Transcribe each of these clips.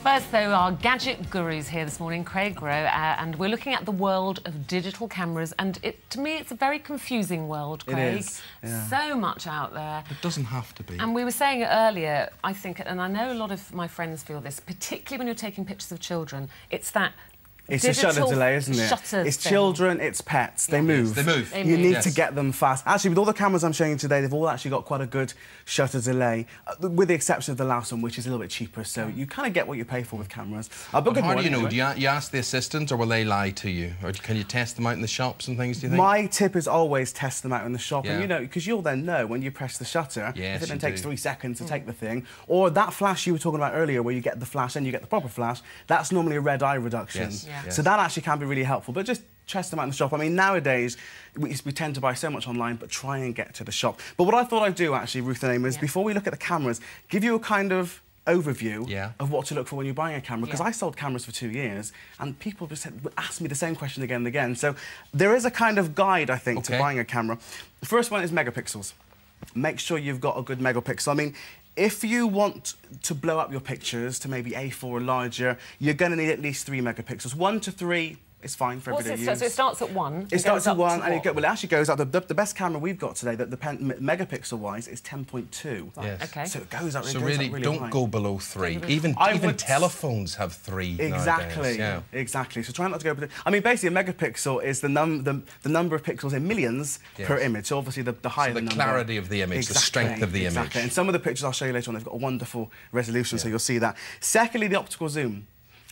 First, though, our gadget guru's here this morning, Craig Rowe, and we're looking at the world of digital cameras. And to me, it's a very confusing world, Craig. It is, yeah. So much out there. It doesn't have to be. And we were saying it earlier, I think, and I know a lot of my friends feel this, particularly when you're taking pictures of children, it's that it's a shutter delay, isn't it? It's children, it's pets. They move. Yes, they move. You need to get them fast. Actually, with all the cameras I'm showing you today, they've all actually got quite a good shutter delay, with the exception of the last one, which is a little bit cheaper. So you kind of get what you pay for with cameras. But how do you know? Do you ask the assistant, or will they lie to you? Or can you test them out in the shops and things, do you think? My tip is always test them out in the shop. And, you know, because you'll then know when you press the shutter, yes, if it then takes 3 seconds to take the thing, or that flash you were talking about earlier, where you get the flash and you get the proper flash, that's normally a red eye reduction. Yes. Yeah. So that actually can be really helpful, but just test them out in the shop. I mean, nowadays, we tend to buy so much online, but try and get to the shop. But what I thought I'd do, actually, Ruth and Amy, is before we look at the cameras, give you a kind of overview of what to look for when you're buying a camera, because I sold cameras for 2 years, and people just ask me the same question again and again. So there is a kind of guide, I think, to buying a camera. The first one is megapixels. Make sure you've got a good megapixel. I mean, if you want to blow up your pictures to maybe A4 or larger, you're going to need at least 3 megapixels. 1 to 3 is fine for everyday use. So it starts at 1? It starts at 1, and it actually goes up. The best camera we've got today, megapixel-wise, is 10.2. Yes. Okay. So it goes up. So really, don't high. Go below 3. Even telephones have 3 Exactly. nowadays. Yeah. Exactly. So try not to go. I mean, basically, a megapixel is the number of pixels in millions per image. So obviously, the higher the number, clarity of the image, the strength of the image. And some of the pictures I'll show you later on, they've got a wonderful resolution, so you'll see that. Secondly, the optical zoom.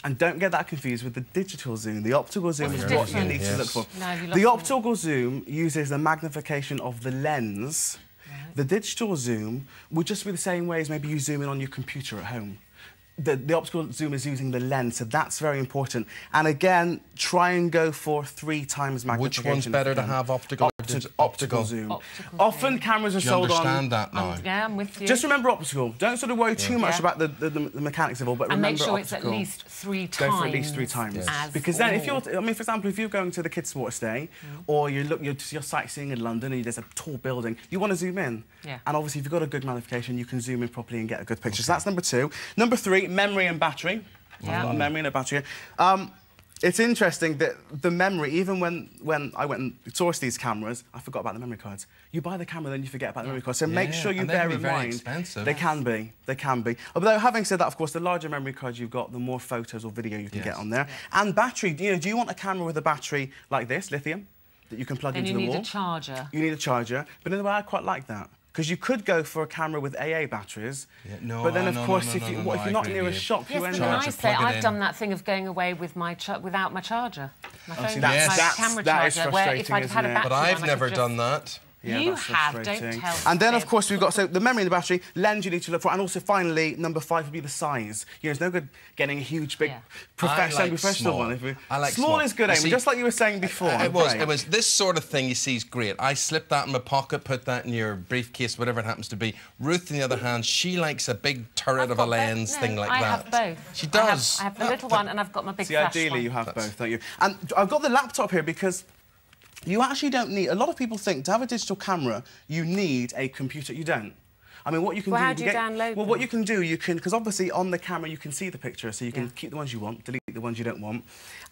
And don't get that confused with the digital zoom. The optical zoom is what you need to look for. The optical zoom uses the magnification of the lens. The digital zoom would just be the same way as maybe you zoom in on your computer at home. The optical zoom is using the lens, so that's very important. And again, try and go for 3 times magnification. Which one's better to have, optical optical zoom? Often cameras are sold on... Do you understand that now? Yeah, I'm with you. Just remember optical. Don't sort of worry too much about the mechanics of it all, but remember optical. And make sure it's at least 3 times. Go for at least 3 times. Because then, if you're... I mean, for example, if you're going to the Kids Sports Day, or you're sightseeing in London and there's a tall building, you want to zoom in. And obviously, if you've got a good magnification, you can zoom in properly and get a good picture. So that's number 2. Number 3, memory and battery. I've got a memory and a battery. It's interesting that the memory, even when I went and sourced these cameras, I forgot about the memory cards. You buy the camera, then you forget about the memory cards. So make sure you bear in mind. Expensive. They can be. They can be. Although, having said that, of course, the larger memory cards you've got, the more photos or video you can get on there. And battery. You know, do you want a camera with a battery like this, lithium, that you can plug into the wall? You need a charger. You need a charger. But in a way, I quite like that. Because you could go for a camera with AA batteries, but then, of course, if you're not near a shop, you end up... I've done that thing of going away with without my charger. My phone, my camera that is charger, frustrating, if I'd had a battery, but I've never done that. Yeah, you have, don't tell me. And then, of course, we've got the memory and the battery, lens you need to look for, and also, finally, number 5 would be the size. You know, it's no good getting a huge, big, professional one. I like small is good, Amy, just like you were saying before. It was this sort of thing you see is great. I slip that in my pocket, put that in your briefcase, whatever it happens to be. Ruth, on the other hand, she likes a big turret of a lens thing like that. I have both. She does. I have the little one, and I've got my big flash ideally, you have both, don't you? And I've got the laptop here because... You actually don't need... A lot of people think to have a digital camera, you need a computer. You don't. I mean, what you can do... How do you download them? What you can do, because obviously on the camera you can see the picture, so you can keep the ones you want, delete the ones you don't want,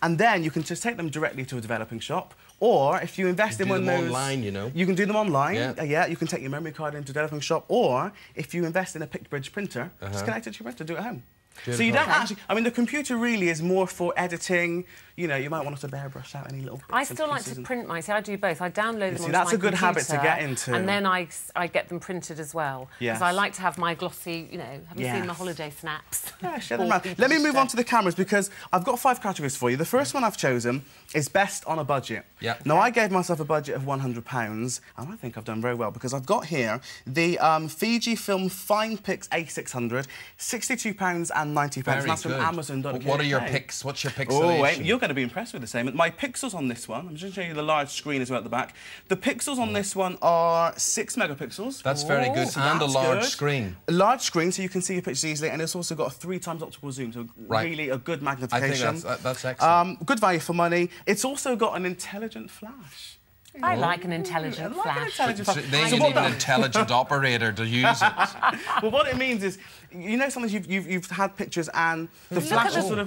and then you can just take them directly to a developing shop, or if you invest in one of those... online, you know. You can do them online. Yeah, you can take your memory card into a developing shop, or if you invest in a PictBridge printer, just connect it to your printer, do it at home. Beautiful. So you don't actually... I mean, the computer really is more for editing. You know, you might want to airbrush out any little bits. I still like to print mine. See, I do both. I download them onto my computer. That's a good habit to get into. And then I get them printed as well. Because I like to have my glossy, you know, have you seen my holiday snaps? Yeah, share them around. Let me move on to the cameras, because I've got 5 categories for you. The first one I've chosen is best on a budget. Now, I gave myself a budget of £100, and I think I've done very well, because I've got here the Fujifilm FinePix A600, £62.90. That's from Amazon.co.uk. What are your pixels? What's your pixelation? Oh, wait, you're going to be impressed with the same. My pixels on this one, I'm just going to show you the large screen as well at the back. The pixels on this one are 6 megapixels. That's very good, and a large screen. A large screen, so you can see your pictures easily, and it's also got a 3 times optical zoom, so really a good magnification. I think that's excellent. Good value for money. It's also got an intelligent flash. I like an intelligent flash. They need an intelligent operator to use it. Well, what it means is, you know, sometimes you've had pictures and the flash is sort of,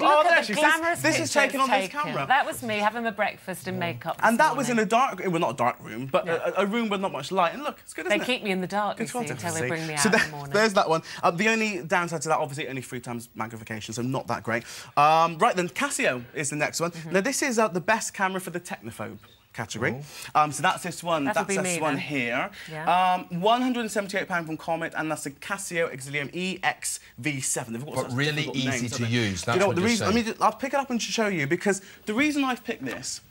this is taken on this camera. That was me having my breakfast in makeup. And that was in a dark, well, not a dark room, but a room with not much light. And look, it's good, isn't it? They keep me in the dark, you see, until they bring me out in the morning. There's that one. The only downside to that, obviously, only 3 times magnification, so not that great. Right then, Casio is the next one. Now, this is the best camera for the technophobe category. So that's this one. That's this one here. Yeah. £178 from Comet, and that's a Casio Exilium EXV7. But really easy to use. That's you know what the reason? saying. I'll pick it up and show you, because the reason I've picked this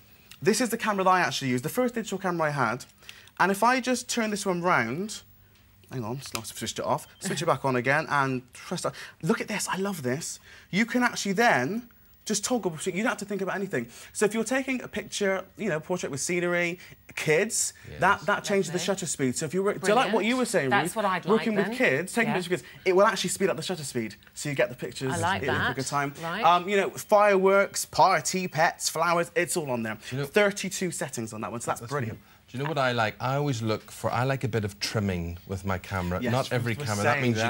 is the camera that I actually used, the first digital camera I had, and if I just turn this one round. Hang on, I've switched it off. Switch it back on again and press that. Look at this, I love this. You can actually then just toggle, you don't have to think about anything. So if you're taking a picture, you know, portrait with scenery, kids, that changes the shutter speed. So if you were, do you like what you were saying, That's Ruth? what I'd Working like, with kids, taking pictures with kids, it will actually speed up the shutter speed. So you get the pictures in a quicker time. Right. You know, fireworks, party, pets, flowers, it's all on there. 32 settings on that one, so that's brilliant. Do you know what I like? I always look for. I like a bit of trimming with my camera. Yes, not every camera. That means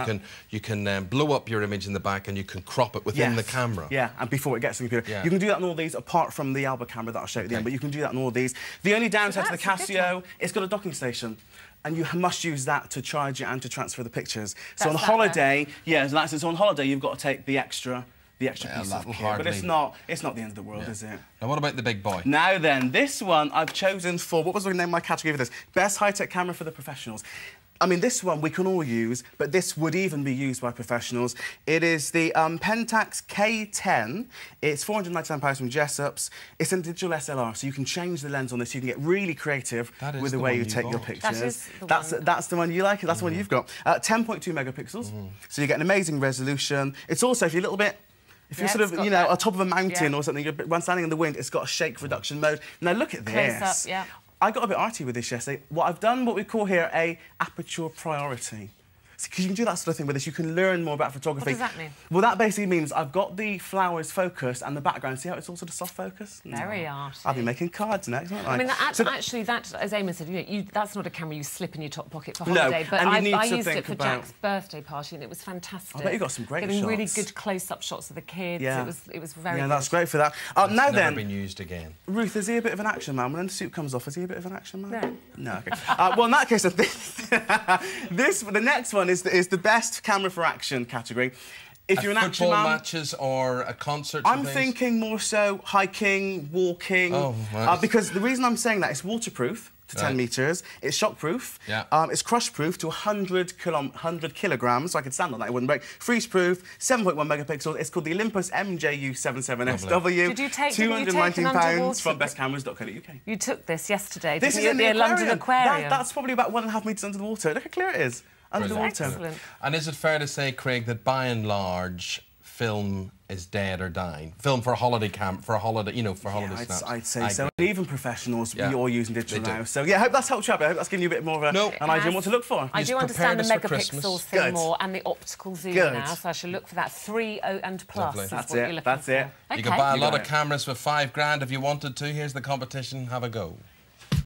you can blow up your image in the back and you can crop it within the camera. Yeah, and before it gets to the computer. Yeah. You can do that in all these, apart from the Alba camera that I'll show you at the end, but you can do that in all these. The only downside to the Casio, it's got a docking station. And you must use that to charge it and to transfer the pictures. So on holiday, so on holiday you've got to take the extra piece of kit, but it's not the end of the world, is it? Now, what about the big boy? Now then, this one I've chosen for, what was the name of my category for this? Best high-tech camera for the professionals. I mean, this one we can all use, but this would even be used by professionals. It is the Pentax K10. It's £499 from Jessup's. It's a digital SLR, so you can change the lens on this. You can get really creative with the way you take your pictures. That's the one you like. That's the one you've got. 10.2 megapixels, so you get an amazing resolution. It's also, if you're a little bit... If you're sort of, you know, on top of a mountain or something, when standing in the wind, it's got a shake reduction mode. Now look at this. Close up, I got a bit arty with this yesterday. I've done what we call here a aperture priority. Because you can do that sort of thing with this, you can learn more about photography. What does that mean? Well, that basically means I've got the flowers focused and the background. See how it's all sort of soft focus? Very arty. I'll be making cards next, won't I? I mean, actually, as Eamon said, you know, that's not a camera you slip in your top pocket for holiday. But I used it for Jack's birthday party, and it was fantastic. I bet you got some great shots. Getting really good close-up shots of the kids. Yeah. It was very good. Yeah, that's great for that. It's now never been used again. Ruth, is he a bit of an action man? When the suit comes off, is he a bit of an action man? No. No, OK. Well, in that case, the next one is the best camera for action category. If you're an action man, football matches or a concert. I'm thinking more so hiking, walking. Oh, right. Because the reason I'm saying that, it's waterproof to 10 metres, it's shockproof, it's crush-proof to 100 kilograms, so I could stand on that, it wouldn't break. Freeze-proof, 7.1 megapixels. It's called the Olympus MJU77SW. Did you take £219 from bestcameras.co.uk. You took this yesterday. This is in the London Aquarium. That's probably about 1.5 metres under the water. Look how clear it is. Under the water. Excellent. And is it fair to say, Craig, that by and large, film is dead or dying? Film for a holiday you know, for holiday snaps. I'd say so. And even professionals, you're all using digital now. So yeah, I hope that's helped you out. I hope that's given you a bit more of an idea of what to look for. I do understand the megapixels thing more and the optical zoom now, so I should look for that 3 and plus. Lovely. That's it. That's it. You could buy a lot of cameras for £5 grand if you wanted to. Here's the competition. Have a go.